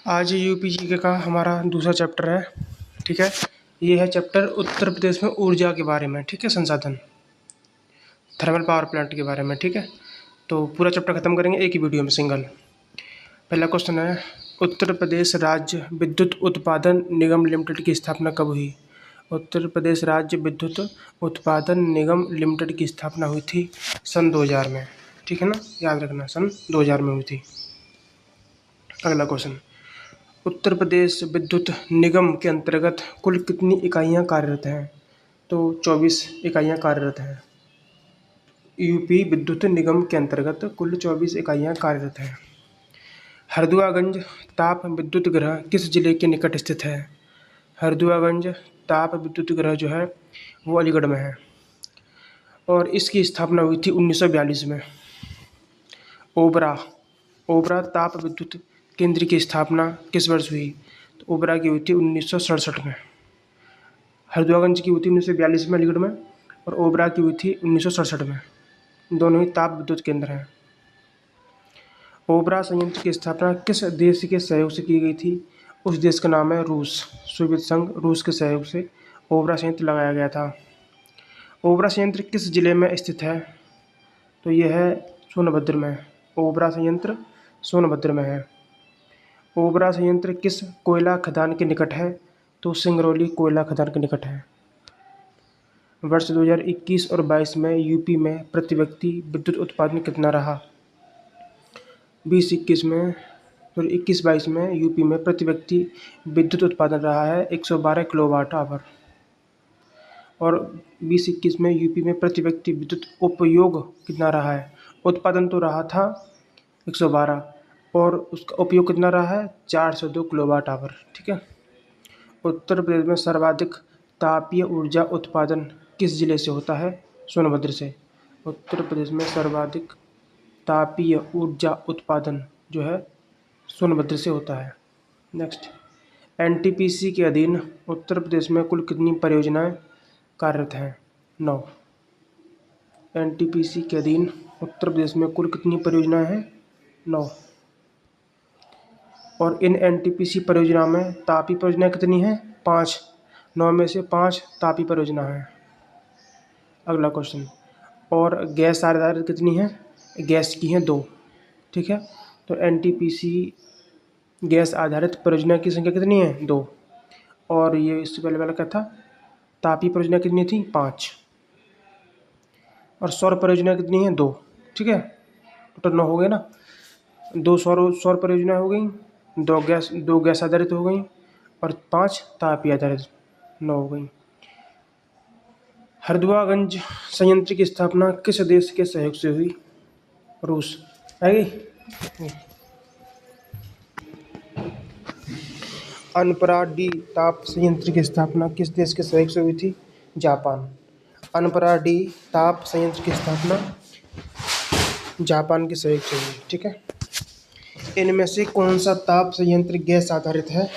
आज UP GK का हमारा दूसरा चैप्टर है। ठीक है, ये है चैप्टर उत्तर प्रदेश में ऊर्जा के बारे में। ठीक है, संसाधन, थर्मल पावर प्लांट के बारे में। ठीक है, तो पूरा चैप्टर खत्म करेंगे एक ही वीडियो में, सिंगल। पहला क्वेश्चन है, उत्तर प्रदेश राज्य विद्युत उत्पादन निगम लिमिटेड की स्थापना कब हुई? उत्तर प्रदेश राज्य विद्युत उत्पादन निगम लिमिटेड की स्थापना हुई थी सन 2000 में। ठीक है ना, याद रखना, सन 2000 में हुई थी। अगला क्वेश्चन, उत्तर प्रदेश विद्युत निगम के अंतर्गत कुल कितनी इकाइयाँ कार्यरत हैं? तो 24 इकाइयाँ कार्यरत हैं। यूपी विद्युत निगम के अंतर्गत कुल 24 इकाइयाँ कार्यरत हैं। हरदुआगंज ताप विद्युत गृह किस जिले के निकट स्थित है? हरदुआगंज ताप विद्युत गृह जो है वो अलीगढ़ में है और इसकी स्थापना हुई थी 1942 में। ओबरा ताप विद्युत केंद्र की स्थापना किस वर्ष हुई? तो ओबरा की हुई थी 1967 में। हरदुआगंज की हुई थी 1942 में अलीगढ़ में, और ओबरा की हुई थी 1967 में। दोनों ही ताप विद्युत केंद्र हैं। ओबरा संयंत्र की स्थापना किस देश के सहयोग से की गई थी? उस देश का नाम है रूस। सोवियत संघ रूस के सहयोग से ओबरा संयंत्र लगाया गया था। ओबरा संयंत्र किस जिले में स्थित है? तो यह है सोनभद्र में। ओबरा संयंत्र सोनभद्र में है। ओबरा संयंत्र किस कोयला खदान के निकट है? तो सिंगरौली कोयला खदान के निकट है। वर्ष 2021 और 22 में यूपी में प्रति व्यक्ति विद्युत उत्पादन कितना रहा? 20-21 में, तो 21-22 में यूपी में प्रति व्यक्ति विद्युत उत्पादन रहा है 112 किलोवाट आवर। और 20-21 में यूपी में प्रति व्यक्ति विद्युत उपयोग कितना रहा है? उत्पादन तो रहा था 112 और उसका उपयोग कितना रहा है? 402 किलोवाट आवर। ठीक है। उत्तर प्रदेश में सर्वाधिक तापीय ऊर्जा उत्पादन किस जिले से होता है? सोनभद्र से। उत्तर प्रदेश में सर्वाधिक तापीय ऊर्जा उत्पादन जो है सोनभद्र से होता है। नेक्स्ट, एनटीपीसी के अधीन उत्तर प्रदेश में कुल कितनी परियोजनाएं कार्यरत हैं? 9। एनटीपीसी के अधीन उत्तर प्रदेश में कुल कितनी परियोजनाएं हैं? 9। और इन एनटीपीसी परियोजनाओं में तापी परियोजना कितनी है? 5। 9 में से 5 तापी परियोजना है। अगला क्वेश्चन, और गैस आधारित कितनी है? गैस की हैं 2। ठीक है, तो एनटीपीसी गैस आधारित परियोजना की संख्या कितनी है? 2। और ये इससे पहले वाला क्या था? तापी परियोजना कितनी थी? 5। और सौर परियोजना कितनी है? 2। ठीक है, टोटल 9 हो गए ना। 2 सौर परियोजना हो गई, 2 गैस आधारित हो गई और 5 तापीय आधारित, 9 हो गई। हरदुआगंज संयंत्र की स्थापना किस देश के सहयोग से हुई? रूस। आएगी। अनपरा डी ताप संयंत्र की स्थापना किस देश के सहयोग से हुई थी? जापान। अनपरा डी ताप संयंत्र की स्थापना जापान के सहयोग से हुई। ठीक है, इनमें से कौन सा ताप संयंत्र गैस आधारित है?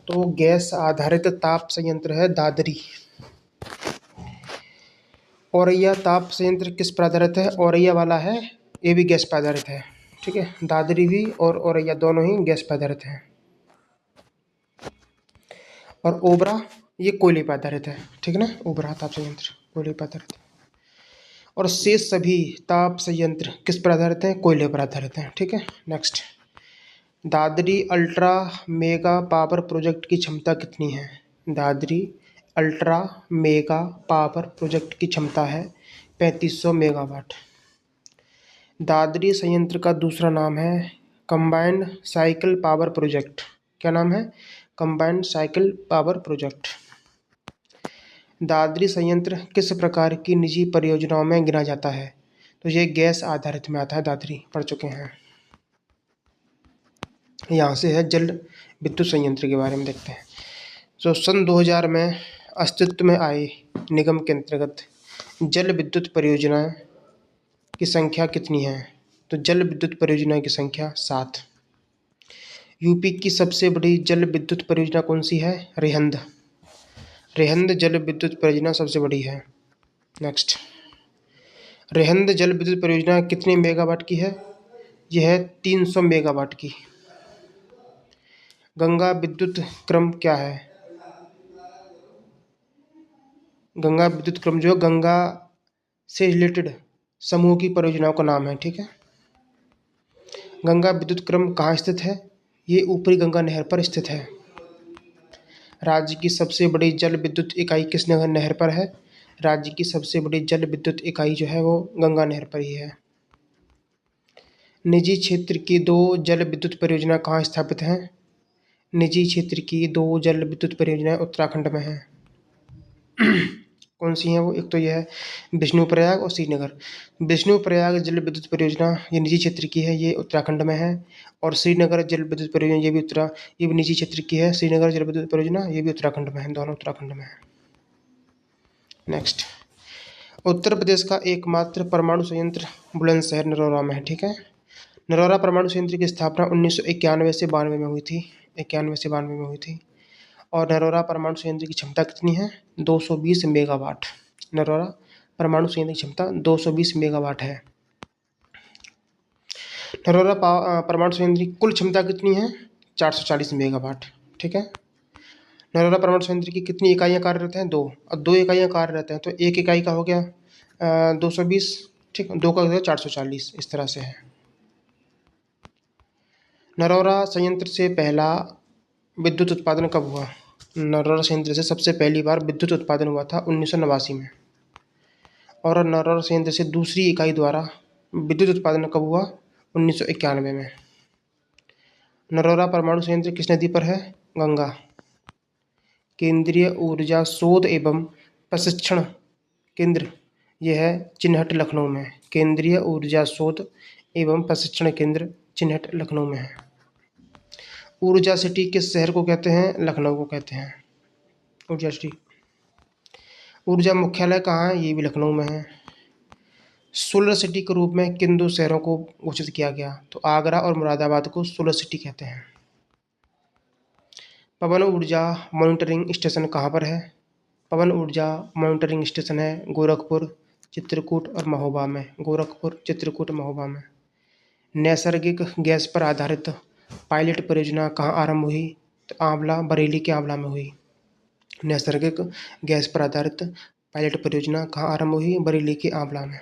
तो गैस आधारित ताप संयंत्र है दादरी। औरैया ताप संयंत्र किस पर आधारित है? औरैया वाला है, ये भी गैस पर आधारित है। ठीक है, दादरी भी और औरैया दोनों ही गैस पर आधारित हैं। और ओबरा ये कोयले पर आधारित है। ठीक है ना, ओबरा ताप संयंत्र कोयले पर आधारित है। और शेष सभी ताप संयंत्र किस पर आधारित हैं? कोयले पर आधारित हैं। ठीक है, next, Dadri ultra mega power project की क्षमता कितनी है? Dadri ultra mega power project की क्षमता है 3500 मेगावाट। दादरी संयंत्र का दूसरा नाम है कंबाइंड साइकिल पावर प्रोजेक्ट। क्या नाम है? Combined cycle power project. Dadri संयंत्र किस प्रकार की निजी परियोजनाओं में गिना जाता है? तो ये गैस आधारित में आता है, दादरी पढ़ चुके हैं। यहाँ से है जल विद्युत संयंत्र के बारे में देखते हैं। तो सन 2000 में अस्तित्व में आए निगम के अंतर्गत जल विद्युत परियोजनाएं की संख्या कितनी है? तो जल विद्युत परियोजना की संख्या 7। यूपी की सबसे बड़ी जल विद्युत परियोजना कौन सी है? रेहंद। रेहंद जल विद्युत परियोजना सबसे बड़ी है। नेक्स्ट, रेहंद जल विद्युत परियोजना कितने मेगावाट की है? यह है 300 मेगावाट की। गंगा विद्युत क्रम क्या है? गंगा विद्युत क्रम जो है गंगा से रिलेटेड समूह की परियोजनाओं का नाम है। ठीक है। गंगा विद्युत क्रम कहाँ स्थित है? ये ऊपरी गंगा नहर पर स्थित है। राज्य की सबसे बड़ी जल विद्युत इकाई किस नहर पर है? राज्य की सबसे बड़ी जल विद्युत इकाई जो है वो गंगा नहर पर ही है। निजी क्षेत्र की 2 जल विद्युत परियोजना कहाँ स्थापित हैं? निजी क्षेत्र की 2 जल विद्युत परियोजनाएं उत्तराखंड में हैं। कौन सी हैं वो? एक तो यह है विष्णुप्रयाग और श्रीनगर। विष्णुप्रयाग जल विद्युत परियोजना ये निजी क्षेत्र की है, ये उत्तराखंड में है। और श्रीनगर जल विद्युत परियोजना ये भी निजी क्षेत्र की है। श्रीनगर जल विद्युत परियोजना ये भी उत्तराखंड में है, दोनों उत्तराखंड में है। नेक्स्ट, उत्तर प्रदेश का एकमात्र परमाणु संयंत्र बुलंदशहर नरौरा में है। ठीक है। नरौरा परमाणु संयंत्र की स्थापना 1991 से 92 में हुई थी। 91 से 92 में हुई थी। और नरौरा परमाणु संयंत्र की क्षमता कितनी है? 220 मेगावाट। नरौरा परमाणु संयंत्र की क्षमता 220 मेगावाट है। नरौरा परमाणु संयंत्र की कुल क्षमता कितनी है? 440 मेगावाट। ठीक है। नरौरा परमाणु संयंत्र की कितनी इकाइयाँ कार्यरत हैं? 2। और 2 इकाइयाँ कार्यरत हैं तो एक इकाई का हो गया 220। ठीक है। 2 का हो गया 440। इस तरह से है। नरौरा संयंत्र से पहला विद्युत उत्पादन कब हुआ? नरौरा संयंत्र से सबसे पहली बार विद्युत उत्पादन हुआ था 1989 में। और नरौरा संयंत्र से दूसरी इकाई द्वारा विद्युत उत्पादन कब हुआ? 1991 में। नरौरा परमाणु संयंत्र किस नदी पर है? गंगा। केंद्रीय ऊर्जा शोध एवं प्रशिक्षण केंद्र यह है चिन्हट, लखनऊ में। केंद्रीय ऊर्जा शोध एवं प्रशिक्षण केंद्र चिन्हट, लखनऊ में है। ऊर्जा सिटी किस शहर को कहते हैं? लखनऊ को कहते हैं ऊर्जा सिटी। ऊर्जा मुख्यालय कहाँ है? ये भी लखनऊ में है। सोलर सिटी के रूप में किन 2 शहरों को घोषित किया गया? तो आगरा और मुरादाबाद को सोलर सिटी कहते हैं। पवन ऊर्जा मॉनिटरिंग स्टेशन कहाँ पर है? पवन ऊर्जा मॉनिटरिंग स्टेशन है गोरखपुर, चित्रकूट और महोबा में। गोरखपुर, चित्रकूट, महोबा में। नैसर्गिक गैस पर आधारित पायलट परियोजना कहाँ आरंभ हुई? तो आंवला, बरेली के आंवला में हुई। नैसर्गिक गैस पर आधारित पायलट परियोजना कहाँ आरंभ हुई? बरेली के आंवला में।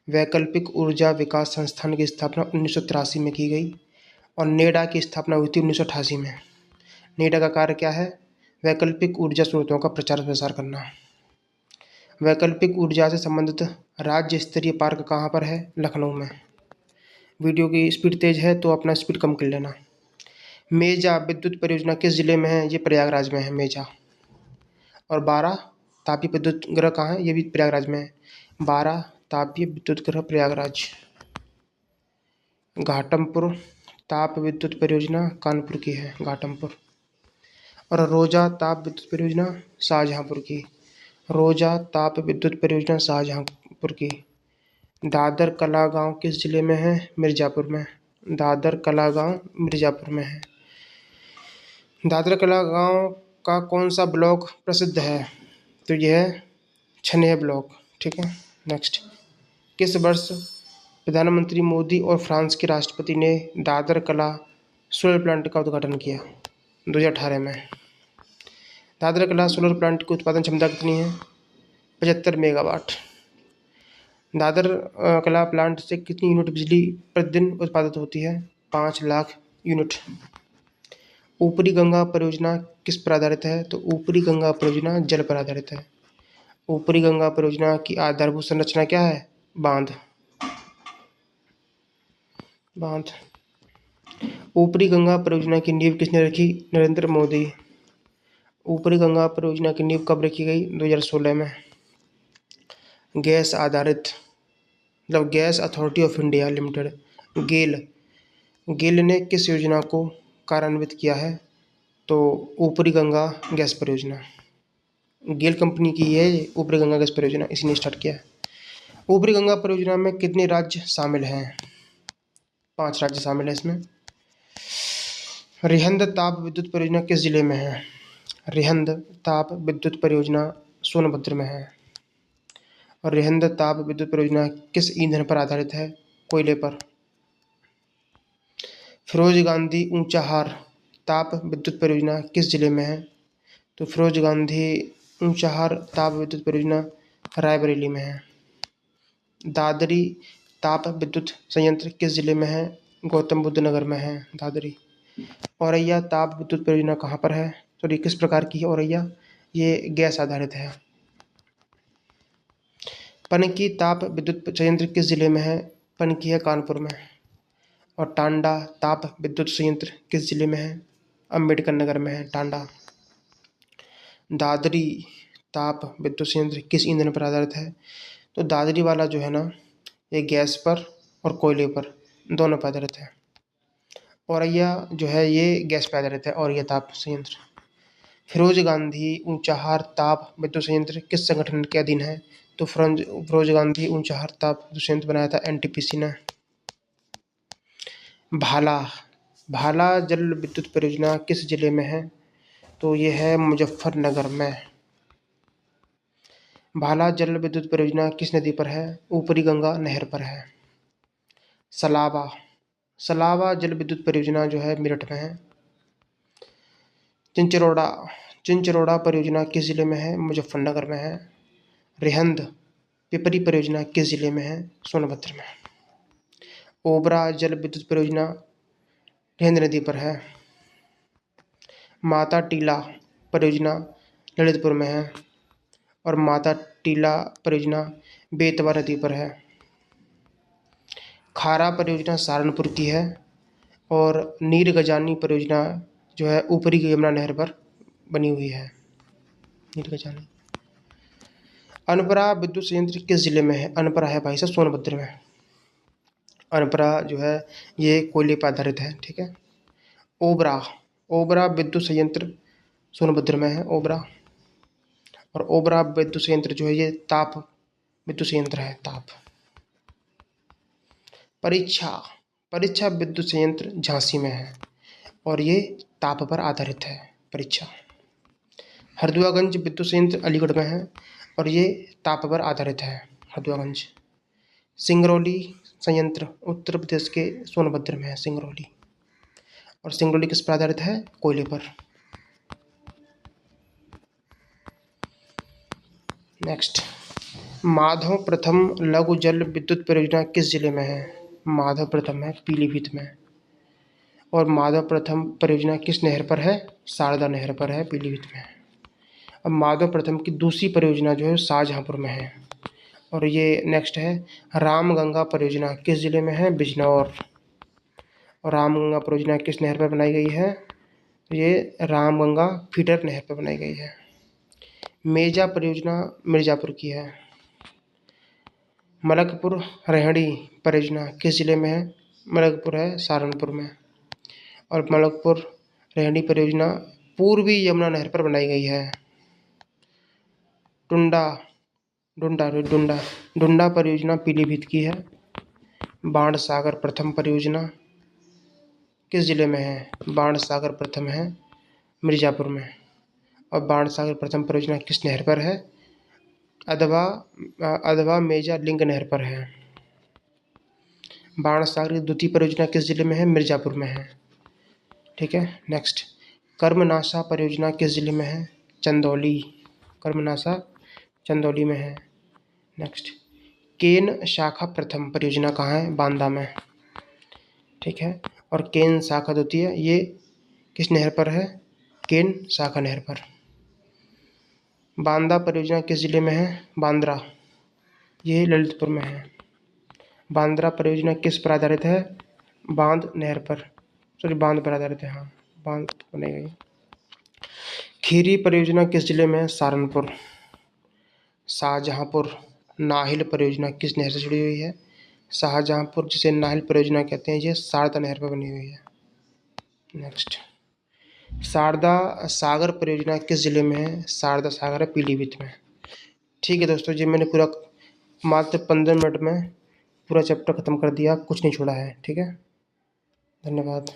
वैकल्पिक ऊर्जा विकास संस्थान की स्थापना 1983 में की गई और नेडा की स्थापना हुई थी 1988 में। नेडा का कार्य क्या है? वैकल्पिक ऊर्जा स्रोतों का प्रचार प्रसार करना। वैकल्पिक ऊर्जा से संबंधित राज्य स्तरीय पार्क कहाँ पर है? लखनऊ में। वीडियो की स्पीड तेज है तो अपना स्पीड कम कर लेना। मेजा विद्युत परियोजना किस जिले में है? ये प्रयागराज में है, मेजा। और 12 तापीय विद्युत गृह कहाँ है? ये भी प्रयागराज में है। 12 तापीय विद्युत गृह प्रयागराज। घाटमपुर ताप विद्युत परियोजना कानपुर की है, घाटमपुर। और रोजा ताप विद्युत परियोजना शाहजहाँपुर की। रोजा ताप विद्युत परियोजना शाहजहाँपुर की। दादर कला गांव किस जिले में है? मिर्ज़ापुर में। दादर कला गांव मिर्ज़ापुर में है। दादर कला गांव का कौन सा ब्लॉक प्रसिद्ध है? तो यह है छनेह ब्लॉक। ठीक है। नेक्स्ट, किस वर्ष प्रधानमंत्री मोदी और फ्रांस के राष्ट्रपति ने दादर कला सोलर प्लांट का उद्घाटन किया? 2018 में। दादर कला सोलर प्लांट की उत्पादन क्षमता कितनी है? 75 मेगावाट। दादर कला प्लांट से कितनी यूनिट बिजली प्रतिदिन उत्पादित होती है? 5 लाख यूनिट। ऊपरी गंगा परियोजना किस पर आधारित है? तो ऊपरी गंगा परियोजना जल पर आधारित है। ऊपरी गंगा परियोजना की आधारभूत संरचना क्या है? बांध। बांध। ऊपरी गंगा परियोजना की नींव किसने रखी? नरेंद्र मोदी। ऊपरी गंगा परियोजना की नींव कब रखी गई? 2016 में। गैस आधारित मतलब gas authority of India limited, GAIL ने किस योजना को कार्यान्वित किया है? तो ऊपरी गंगा गैस परियोजना। गेल कंपनी की है ऊपरी गंगा गैस परियोजना, इसी ने स्टार्ट किया है। ऊपरी गंगा परियोजना में कितने राज्य शामिल हैं? 5 राज्य शामिल हैं इसमें। रिहंद ताप विद्युत परियोजना किस जिले में है? रिहंद ताप विद्युत परियोजना सोनभद्र में है। और रिहंद ताप विद्युत परियोजना किस ईंधन पर आधारित है? कोयले पर। फिरोज गांधी ऊंचाहार ताप विद्युत परियोजना किस जिले में है? तो फिरोज गांधी ऊंचाहार ताप विद्युत परियोजना रायबरेली में है। दादरी ताप विद्युत संयंत्र किस जिले में है? गौतम बुद्ध नगर में है दादरी। औरैया ताप विद्युत परियोजना कहाँ पर है? तो ये किस प्रकार की है औरैया? ये गैस आधारित है। पनकी ताप विद्युत संयंत्र किस जिले में है? पनकी है कानपुर में। और टांडा ताप विद्युत संयंत्र किस जिले में है? अम्बेडकर नगर में है टांडा। दादरी ताप विद्युत संयंत्र किस ईंधन पर आधारित है? तो दादरी वाला जो है ना, ये गैस पर और कोयले पर दोनों पर आधारित है। औरैया जो है ये गैस पर आधारित है, औरैया ताप संयंत्र। फिरोज गांधी ऊंचाहार ताप विद्युत संयंत्र किस संगठन के अधीन है? तो फिरोज गांधी ऊंचाहार ताप विद्युत संयंत्र बनाया था एनटीपीसी ने। भाला जल विद्युत परियोजना किस जिले में है? तो ये है मुजफ्फरनगर में। भाला जल विद्युत परियोजना किस नदी पर है? ऊपरी गंगा नहर पर है। सलावा जल विद्युत परियोजना जो है मेरठ में है। चिंचरोड़ा परियोजना किस जिले में है? मुजफ्फरनगर में है। रिहंद पिपरी परियोजना किस जिले में है? सोनभद्र में। ओबरा जल विद्युत परियोजना रिहंद नदी पर है। माता टीला परियोजना ललितपुर में है। और माता टीला परियोजना बेतवा नदी पर है। खारा परियोजना सहारनपुर की है। और नीर गजानी परियोजना जो है ऊपरी यमुना नहर पर बनी हुई है। नीर गजानी। अनपरा विद्युत संयंत्र किस जिले में है? अनपरा है भाई साहब सोनभद्र में। अनपरा जो है ये कोयले पर आधारित है, ठीक है। ओबरा विद्युत संयंत्र सोनभद्र में है ओबरा। और ओबरा विद्युत संयंत्र जो है ये ताप विद्युत संयंत्र है, ताप। परीक्षा विद्युत संयंत्र झांसी में है और ये ताप पर आधारित है परीक्षा। हरदुआगंज विद्युत संयंत्र अलीगढ़ में है और ये ताप पर आधारित है हरदुआगंज। सिंगरौली संयंत्र उत्तर प्रदेश के सोनभद्र में है सिंगरौली। और सिंगरौली किस पर आधारित है? कोयले पर। नेक्स्ट, माधव प्रथम लघु जल विद्युत परियोजना किस जिले में है? माधव प्रथम है पीलीभीत में। और माधव प्रथम परियोजना किस नहर पर है? शारदा नहर पर है पीलीभीत में। अब माधव प्रथम की दूसरी परियोजना जो है शाहजहांपुर में है। और ये नेक्स्ट है रामगंगा परियोजना किस जिले में है? बिजनौर। और रामगंगा परियोजना किस नहर पर बनाई गई है? ये रामगंगा फीडर नहर पर बनाई गई है। मेजा परियोजना मिर्ज़ापुर की है। मलकपुर रेहड़ी परियोजना किस जिले में है? मलकपुर है सहारनपुर में। और मलकपुर रेहड़ी परियोजना पूर्वी यमुना नहर पर बनाई गई है। डुंडा परियोजना पीलीभीत की है। बाणसागर प्रथम परियोजना किस जिले में है? बाणसागर प्रथम है मिर्ज़ापुर में। और बाणसागर प्रथम परियोजना किस नहर पर है? अधवा मेजा लिंग नहर पर है। बाणसागर की द्वितीय परियोजना किस जिले में है? मिर्ज़ापुर में है, ठीक है। नेक्स्ट, कर्मनाशा परियोजना किस जिले में है? चंदौली। कर्मनाशा चंदौली में है। नेक्स्ट, केन शाखा प्रथम परियोजना कहाँ है? बांदा में, ठीक है। और केन शाखा द्वितीय ये किस नहर पर है? केन शाखा नहर पर। बांदा परियोजना किस जिले में है? बांद्रा, ये ललितपुर में है। बांद्रा परियोजना किस पर आधारित है? बांध नहर पर, बांध पर आधारित है, हाँ बांध बनी गई। खीरी परियोजना किस जिले में है? सहारनपुर। शाहजहांपुर नाहिल परियोजना किस नहर से जुड़ी हुई है? शाहजहांपुर जिसे नाहिल परियोजना कहते हैं ये शारदा नहर पर बनी हुई है। नेक्स्ट, शारदा सागर परियोजना किस जिले में है? शारदा सागर है पीलीभीत में। ठीक है दोस्तों, जी मैंने पूरा मात्र 15 मिनट में पूरा चैप्टर ख़त्म कर दिया, कुछ नहीं छोड़ा है, ठीक है। धन्यवाद।